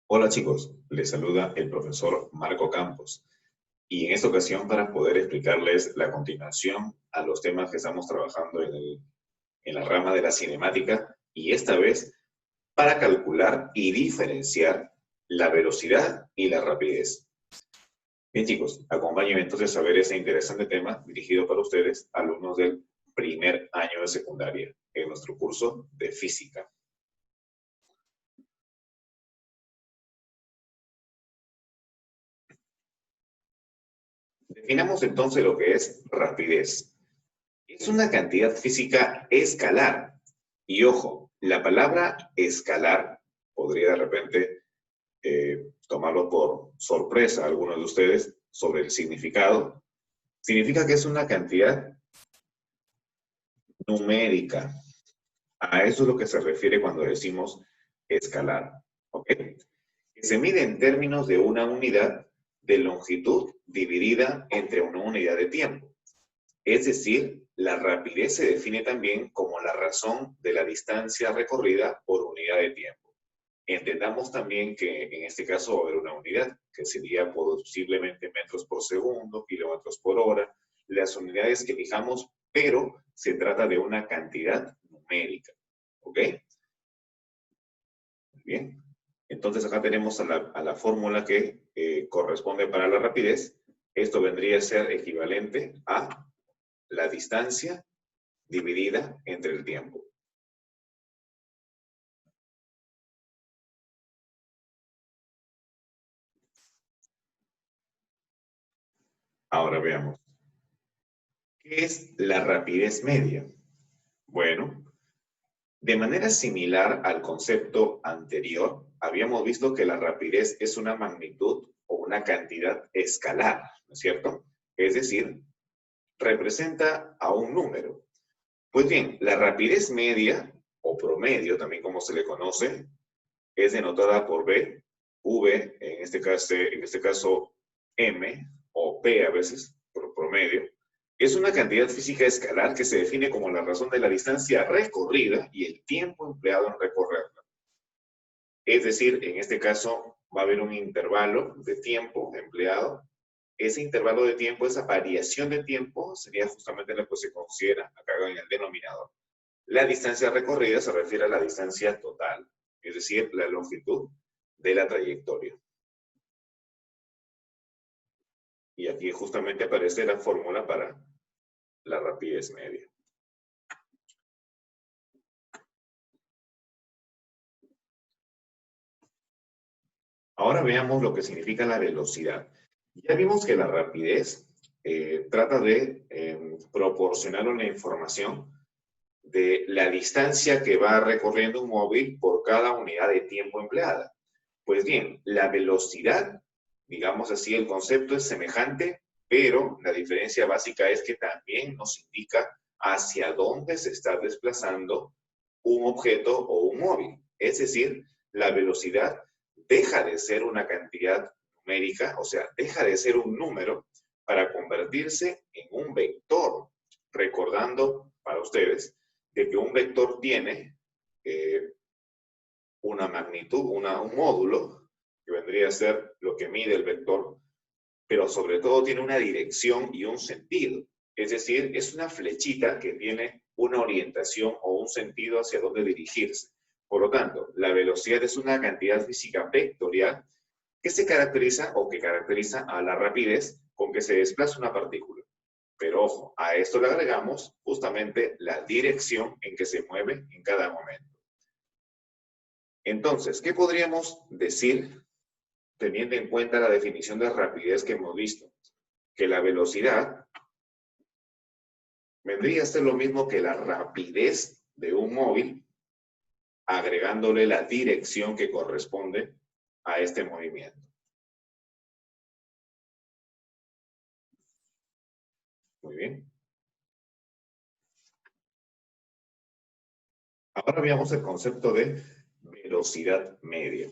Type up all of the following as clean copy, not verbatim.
Hola chicos, les saluda el profesor Marco Campos y en esta ocasión para poder explicarles la continuación a los temas que estamos trabajando en la rama de la cinemática y esta vez para calcular y diferenciar la velocidad y la rapidez. Bien chicos, acompáñenme entonces a ver ese interesante tema dirigido para ustedes, alumnos del primer año de secundaria en nuestro curso de física. Definamos entonces lo que es rapidez. Es una cantidad física escalar. Y ojo, la palabra escalar podría de repente tomarlo por sorpresa a algunos de ustedes sobre el significado. Significa que es una cantidad numérica. A eso es lo que se refiere cuando decimos escalar. ¿Ok? Que se mide en términos de una unidad de longitud dividida entre una unidad de tiempo. Es decir, la rapidez se define también como la razón de la distancia recorrida por unidad de tiempo. Entendamos también que en este caso va a haber una unidad, que sería posiblemente metros por segundo, kilómetros por hora, las unidades que fijamos, pero se trata de una cantidad numérica. ¿Ok? Bien. Entonces acá tenemos a la fórmula que corresponde para la rapidez. Esto vendría a ser equivalente a la distancia dividida entre el tiempo. Ahora veamos. ¿Qué es la rapidez media? Bueno, de manera similar al concepto anterior, habíamos visto que la rapidez es una magnitud o una cantidad escalar, ¿no es cierto? Es decir, representa a un número. Pues bien, la rapidez media o promedio, también como se le conoce, es denotada por B, V, en este caso M, o P a veces, por promedio. Es una cantidad física escalar que se define como la razón de la distancia recorrida y el tiempo empleado en recorrerla. Es decir, en este caso va a haber un intervalo de tiempo empleado. Ese intervalo de tiempo, esa variación de tiempo, sería justamente lo que se considera acá en el denominador. La distancia recorrida se refiere a la distancia total, es decir, la longitud de la trayectoria. Y aquí justamente aparece la fórmula para la rapidez media. Ahora veamos lo que significa la velocidad. Ya vimos que la rapidez trata de proporcionar una información de la distancia que va recorriendo un móvil por cada unidad de tiempo empleada. Pues bien, la velocidad, digamos así, el concepto es semejante, pero la diferencia básica es que también nos indica hacia dónde se está desplazando un objeto o un móvil. Es decir, la velocidad deja de ser una cantidad numérica, o sea, deja de ser un número para convertirse en un vector, recordando para ustedes de que un vector tiene una magnitud, un módulo, que vendría a ser lo que mide el vector, pero sobre todo tiene una dirección y un sentido. Es decir, es una flechita que tiene una orientación o un sentido hacia dónde dirigirse. Por lo tanto, la velocidad es una cantidad física vectorial que se caracteriza o que caracteriza a la rapidez con que se desplaza una partícula. Pero ojo, a esto le agregamos justamente la dirección en que se mueve en cada momento. Entonces, ¿qué podríamos decir teniendo en cuenta la definición de rapidez que hemos visto? Que la velocidad vendría a ser lo mismo que la rapidez de un móvil, agregándole la dirección que corresponde a este movimiento. Muy bien. Ahora veamos el concepto de velocidad media.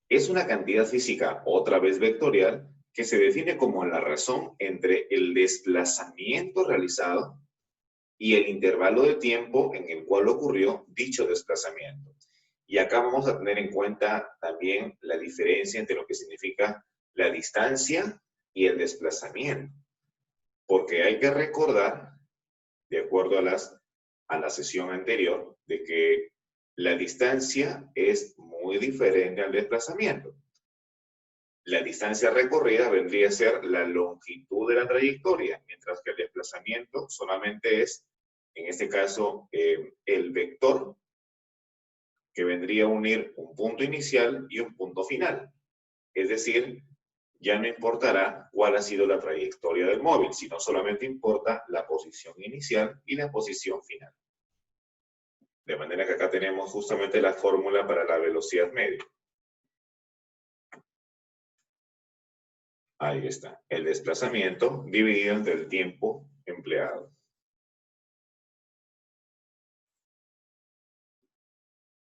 Es una cantidad física, otra vez vectorial, que se define como la razón entre el desplazamiento realizado y el intervalo de tiempo en el cual ocurrió dicho desplazamiento. Y acá vamos a tener en cuenta también la diferencia entre lo que significa la distancia y el desplazamiento. Porque hay que recordar, de acuerdo a la sesión anterior, de que la distancia es muy diferente al desplazamiento. La distancia recorrida vendría a ser la longitud de la trayectoria, mientras que el desplazamiento solamente es, en este caso, el vector que vendría a unir un punto inicial y un punto final. Es decir, ya no importará cuál ha sido la trayectoria del móvil, sino solamente importa la posición inicial y la posición final. De manera que acá tenemos justamente la fórmula para la velocidad media. Ahí está, el desplazamiento dividido entre el tiempo empleado.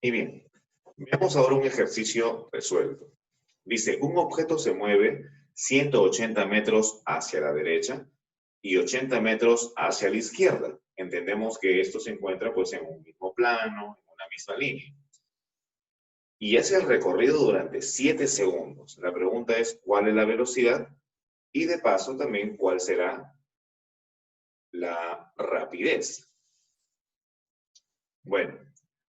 Y bien, veamos ahora un ejercicio resuelto. Dice, un objeto se mueve 180 metros hacia la derecha y 80 metros hacia la izquierda. Entendemos que esto se encuentra pues en un mismo plano, en una misma línea. Y hace el recorrido durante 7 segundos. La pregunta es, ¿cuál es la velocidad? Y de paso también, ¿cuál será la rapidez? Bueno,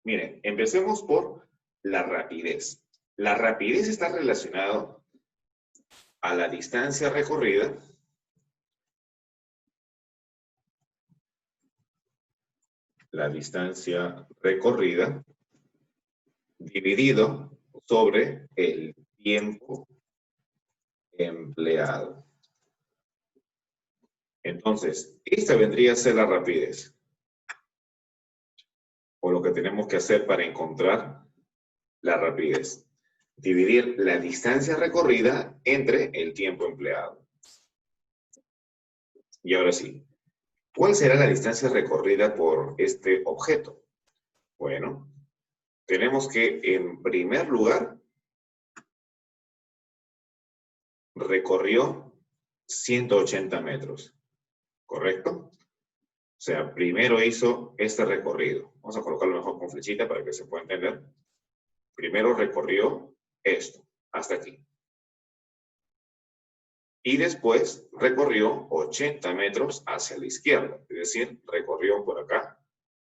miren, empecemos por la rapidez. La rapidez está relacionada a la distancia recorrida dividido sobre el tiempo empleado. Entonces, esta vendría a ser la rapidez. O lo que tenemos que hacer para encontrar la rapidez. Dividir la distancia recorrida entre el tiempo empleado. Y ahora sí, ¿cuál será la distancia recorrida por este objeto? Bueno, tenemos que, en primer lugar, recorrió 180 metros, ¿correcto? O sea, primero hizo este recorrido. Vamos a colocarlo mejor con flechita para que se pueda entender. Primero recorrió esto, hasta aquí. Y después recorrió 80 metros hacia la izquierda. Es decir, recorrió por acá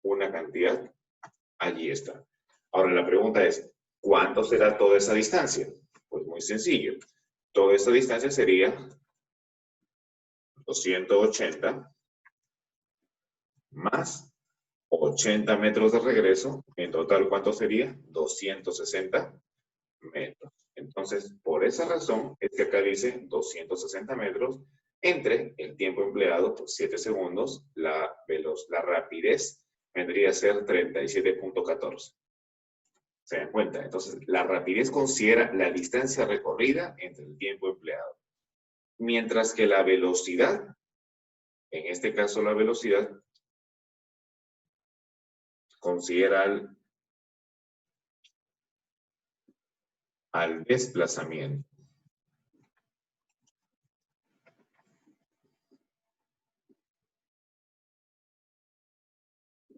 una cantidad. Allí está. Ahora la pregunta es, ¿cuánto será toda esa distancia? Pues muy sencillo. Toda esa distancia sería 280 más 80 metros de regreso. En total, ¿cuánto sería? 260 metros. Entonces, por esa razón es que acá dice 260 metros entre el tiempo empleado, por 7 segundos, la rapidez vendría a ser 37.14. ¿Se dan cuenta? Entonces, la rapidez considera la distancia recorrida entre el tiempo empleado. Mientras que la velocidad, en este caso la velocidad, considera al desplazamiento.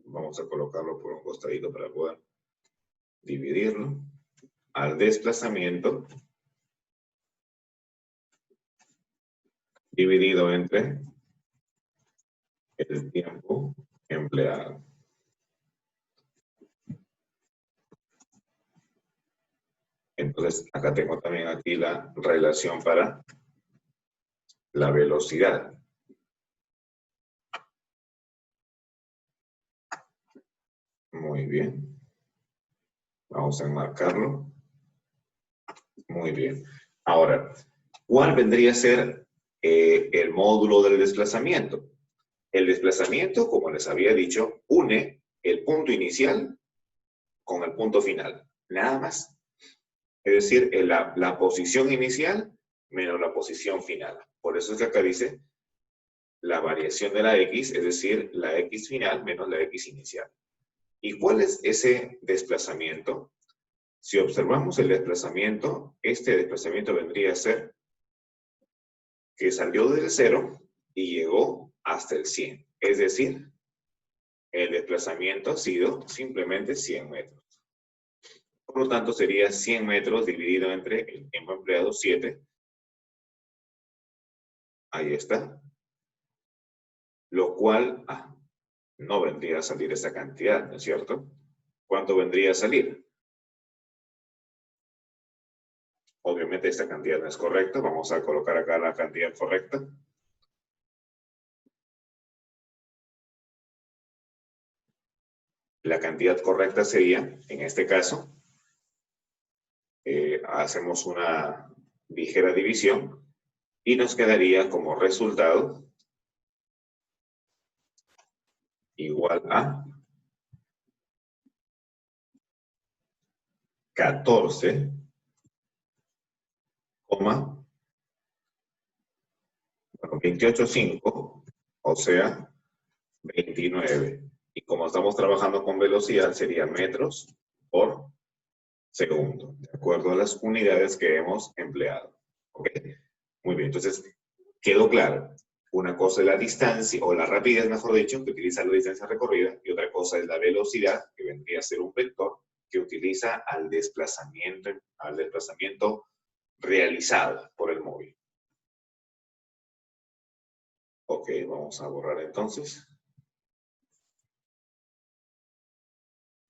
Vamos a colocarlo por un costadito para poder dividirlo. Al desplazamiento dividido entre el tiempo empleado. Entonces, acá tengo también aquí la relación para la velocidad. Muy bien. Vamos a enmarcarlo. Muy bien. Ahora, ¿cuál vendría a ser el módulo del desplazamiento? El desplazamiento, como les había dicho, une el punto inicial con el punto final. Nada más. Es decir, la posición inicial menos la posición final. Por eso es que acá dice la variación de la X, es decir, la X final menos la X inicial. ¿Y cuál es ese desplazamiento? Si observamos el desplazamiento, este desplazamiento vendría a ser que salió del 0 y llegó hasta el 100. Es decir, el desplazamiento ha sido simplemente 100 metros. Por lo tanto, sería 100 metros dividido entre el tiempo empleado, 7. Ahí está. Lo cual, no vendría a salir esa cantidad, ¿no es cierto? ¿Cuánto vendría a salir? Obviamente esta cantidad no es correcta. Vamos a colocar acá la cantidad correcta. La cantidad correcta sería, en este caso, hacemos una ligera división y nos quedaría como resultado igual a 14,285, o sea, 29. Y como estamos trabajando con velocidad, sería metros por segundo, de acuerdo a las unidades que hemos empleado. ¿Ok? Muy bien, entonces, quedó claro. Una cosa es la distancia, o la rapidez, mejor dicho, que utiliza la distancia recorrida, y otra cosa es la velocidad, que vendría a ser un vector, que utiliza al desplazamiento realizado por el móvil. Ok, vamos a borrar entonces.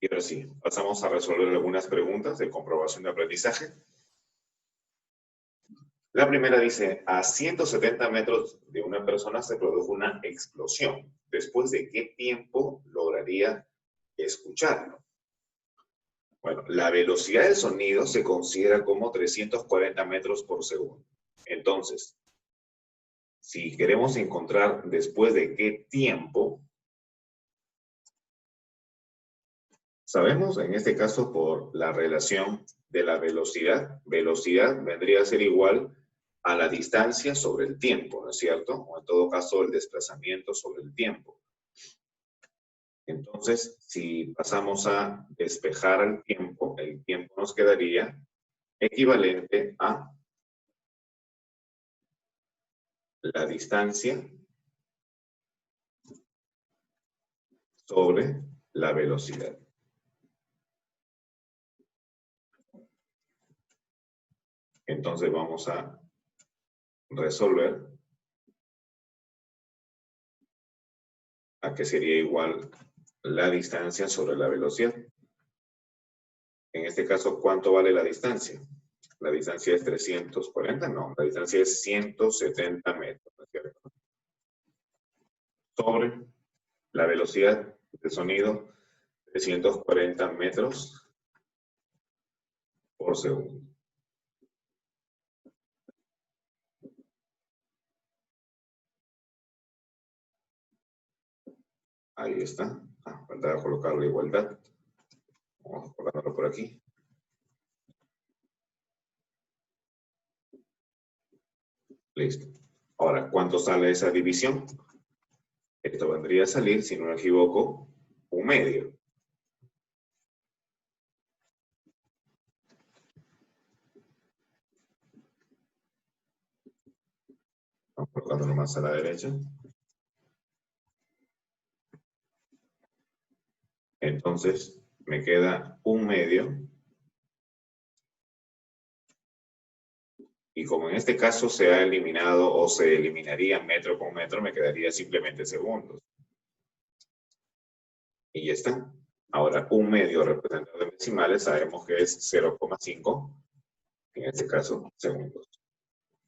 Y ahora sí, pasamos a resolver algunas preguntas de comprobación de aprendizaje. La primera dice, a 170 metros de una persona se produjo una explosión. ¿Después de qué tiempo lograría escucharlo? Bueno, la velocidad del sonido se considera como 340 metros por segundo. Entonces, si queremos encontrar después de qué tiempo, sabemos en este caso por la relación de la velocidad. Velocidad vendría a ser igual a la distancia sobre el tiempo, ¿no es cierto? O en todo caso, el desplazamiento sobre el tiempo. Entonces, si pasamos a despejar el tiempo nos quedaría equivalente a la distancia sobre la velocidad. Entonces vamos a resolver a que sería igual la distancia sobre la velocidad. En este caso, ¿cuánto vale la distancia? La distancia es 340, no, la distancia es 170 metros, ¿no es cierto? Sobre la velocidad del sonido, 340 metros por segundo. Ahí está. Faltaba colocar la igualdad. Vamos a colocarlo por aquí. Listo. Ahora, ¿cuánto sale esa división? Esto vendría a salir, si no me equivoco, 1/2. Vamos colocándolo más a la derecha. Entonces, me queda 1/2. Y como en este caso se ha eliminado o se eliminaría metro con metro, me quedaría simplemente segundos. Y ya está. Ahora, 1/2 representado en decimales, sabemos que es 0,5, en este caso, segundos.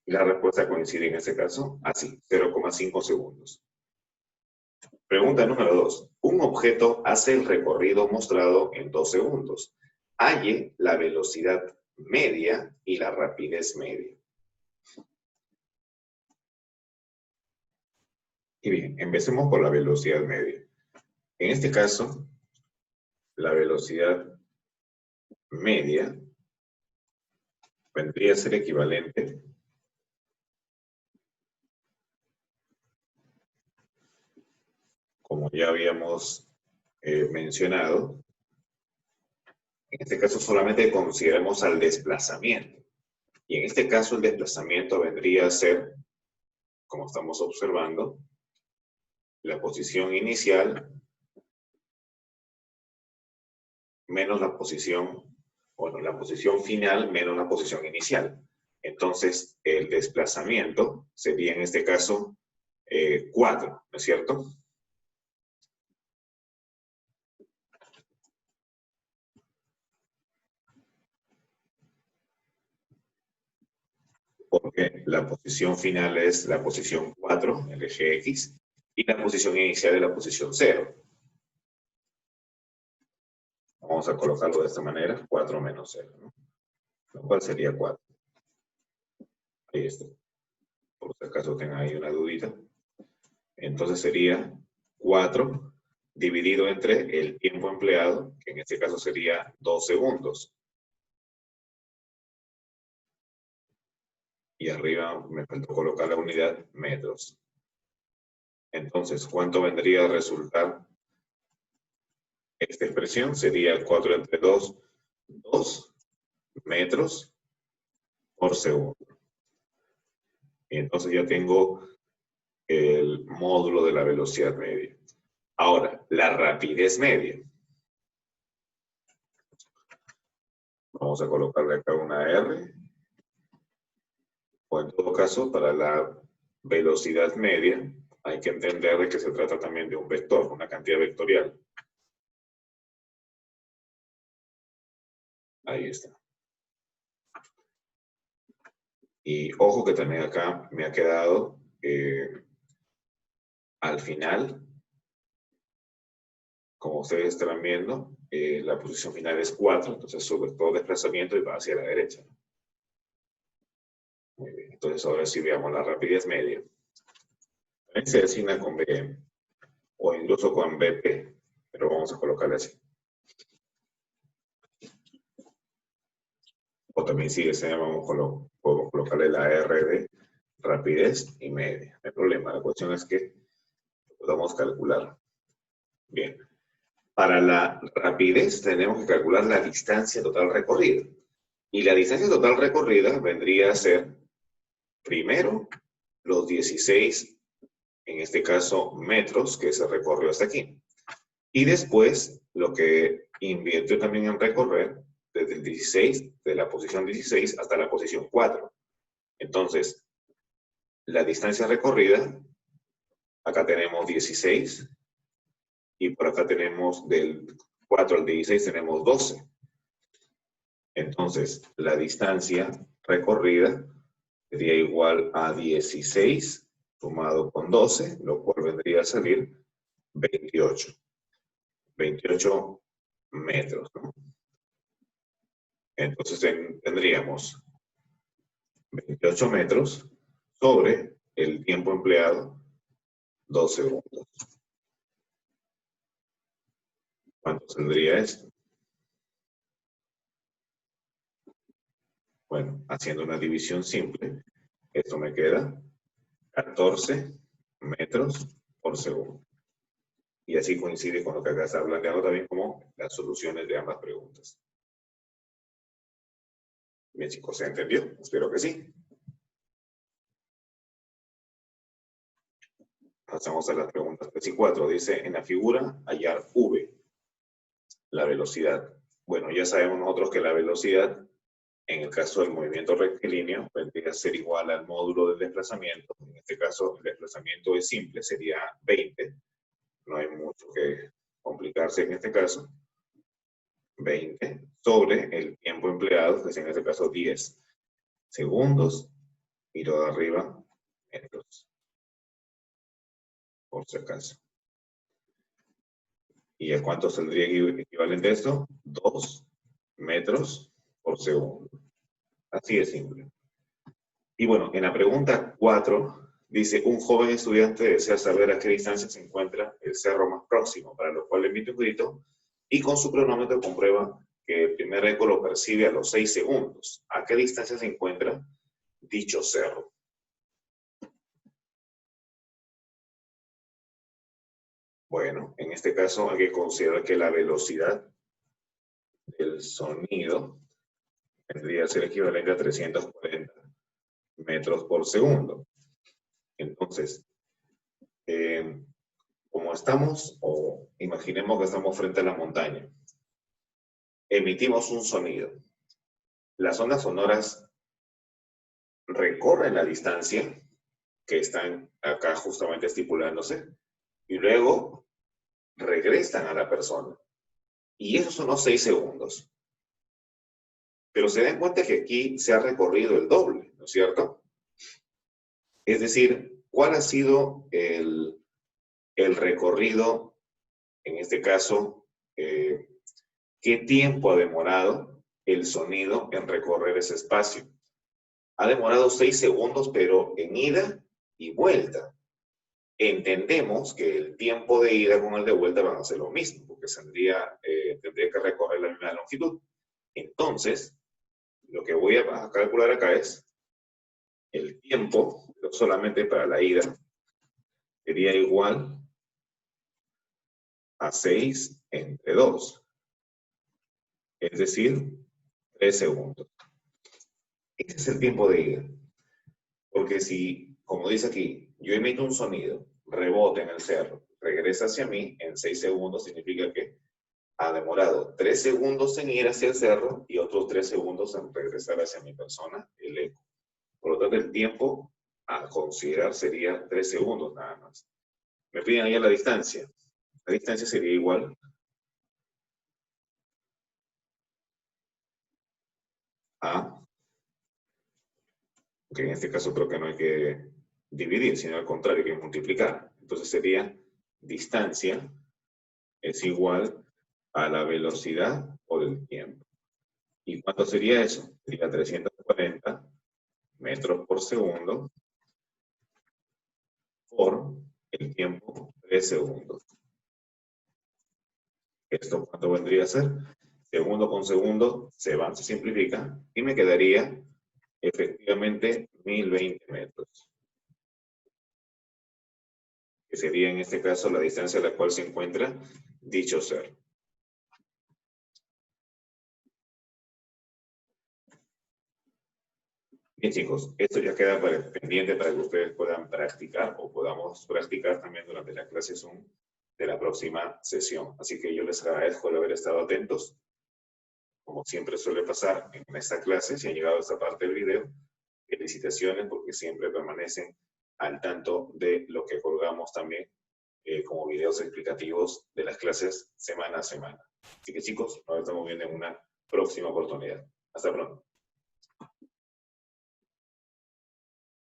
Y la respuesta coincide en este caso, así, 0,5 segundos. Pregunta número 2. Un objeto hace el recorrido mostrado en 2 segundos. Halle la velocidad media y la rapidez media. Y bien, empecemos por la velocidad media. En este caso, la velocidad media vendría a ser equivalente como ya habíamos mencionado. En este caso solamente consideramos al desplazamiento. Y en este caso el desplazamiento vendría a ser, como estamos observando, la posición inicial menos la posición Bueno, la posición final menos la posición inicial. Entonces, el desplazamiento sería en este caso 4, ¿no es cierto? Porque la posición final es la posición 4, el eje X, y la posición inicial es la posición 0. Vamos a colocarlo de esta manera, 4 menos 0, ¿no? Lo cual sería 4. Ahí está. Por si acaso tengan ahí una dudita. Entonces sería 4 dividido entre el tiempo empleado, que en este caso sería 2 segundos. Y arriba me faltó colocar la unidad metros. Entonces, ¿cuánto vendría a resultar esta expresión? Sería 4 entre 2, 2 metros por segundo. Y entonces ya tengo el módulo de la velocidad media. Ahora, la rapidez media. Vamos a colocarle acá una R. O en todo caso, para la velocidad media, hay que entender de que se trata también de un vector, una cantidad vectorial. Ahí está. Y ojo que también acá me ha quedado al final, como ustedes estarán viendo, la posición final es 4, entonces sobre todo desplazamiento y va hacia la derecha. Muy bien, entonces ahora sí veamos la rapidez media. También se designa con BM o incluso con BP, pero vamos a colocarle así. O también si deseamos podemos colocarle la R de rapidez y media. No hay problema, la cuestión es que podamos calcular. Bien. Para la rapidez tenemos que calcular la distancia total recorrida. Y la distancia total recorrida vendría a ser, primero, los 16, en este caso, metros que se recorrió hasta aquí. Y después, lo que invirtió también en recorrer desde el 16, de la posición 16 hasta la posición 4. Entonces, la distancia recorrida, acá tenemos 16, y por acá tenemos del 4 al 16 tenemos 12. Entonces, la distancia recorrida sería igual a 16 sumado con 12, lo cual vendría a salir 28. 28 metros, ¿no? Entonces tendríamos 28 metros sobre el tiempo empleado, 2 segundos. ¿Cuánto saldría esto? Bueno, haciendo una división simple, esto me queda 14 metros por segundo. Y así coincide con lo que acá está planteando también como las soluciones de ambas preguntas. Bien, chicos, ¿se entendió? Espero que sí. Pasamos a las preguntas 3 y 4. Dice, en la figura, hallar V, la velocidad. Bueno, ya sabemos nosotros que la velocidad, en el caso del movimiento rectilíneo, vendría a ser igual al módulo del desplazamiento. En este caso, el desplazamiento es simple, sería 20. No hay mucho que complicarse en este caso. 20 sobre el tiempo empleado, que es en este caso 10 segundos, y lo de arriba, metros, por si acaso. ¿Y a cuánto saldría equivalente esto? 2 metros por segundo. Así de simple. Y bueno, en la pregunta 4, dice, un joven estudiante desea saber a qué distancia se encuentra el cerro más próximo, para lo cual le emite un grito, y con su cronómetro comprueba que el primer eco lo percibe a los 6 segundos. ¿A qué distancia se encuentra dicho cerro? Bueno, en este caso hay que considerar que la velocidad del sonido tendría que ser equivalente a 340 metros por segundo. Entonces, como estamos, o imaginemos que estamos frente a la montaña, emitimos un sonido. Las ondas sonoras recorren la distancia que están acá justamente estipulándose y luego regresan a la persona. Y esos son los 6 segundos. Pero se dan cuenta que aquí se ha recorrido el doble, ¿no es cierto? Es decir, ¿cuál ha sido el recorrido, en este caso, qué tiempo ha demorado el sonido en recorrer ese espacio? Ha demorado 6 segundos, pero en ida y vuelta. Entendemos que el tiempo de ida con el de vuelta van a ser lo mismo, porque tendría que recorrer la misma longitud. Entonces, lo que voy a calcular acá es el tiempo, pero solamente para la ida, sería igual a 6 entre 2, es decir, 3 segundos. Este es el tiempo de ida, porque si, como dice aquí, yo emito un sonido, rebota en el cerro, regresa hacia mí, en 6 segundos significa que ha demorado 3 segundos en ir hacia el cerro y otros 3 segundos en regresar hacia mi persona, el eco. Por lo tanto, el tiempo a considerar sería 3 segundos nada más. Me piden ahí la distancia. La distancia sería igual a, que en este caso creo que no hay que dividir, sino al contrario, hay que multiplicar. Entonces sería distancia es igual a la velocidad por el tiempo. ¿Y cuánto sería eso? Sería 340 metros por segundo por el tiempo 3 segundos. ¿Esto cuánto vendría a ser? Segundo con segundo se simplifica y me quedaría efectivamente 1020 metros. Que sería en este caso la distancia a la cual se encuentra dicho cerro. Bien chicos, esto ya queda pendiente para que ustedes puedan practicar o podamos practicar también durante la clase Zoom de la próxima sesión. Así que yo les agradezco el haber estado atentos. Como siempre suele pasar en esta clase, si han llegado a esta parte del video, felicitaciones porque siempre permanecen al tanto de lo que colgamos también como videos explicativos de las clases semana a semana. Así que chicos, nos estamos viendo en una próxima oportunidad. Hasta pronto.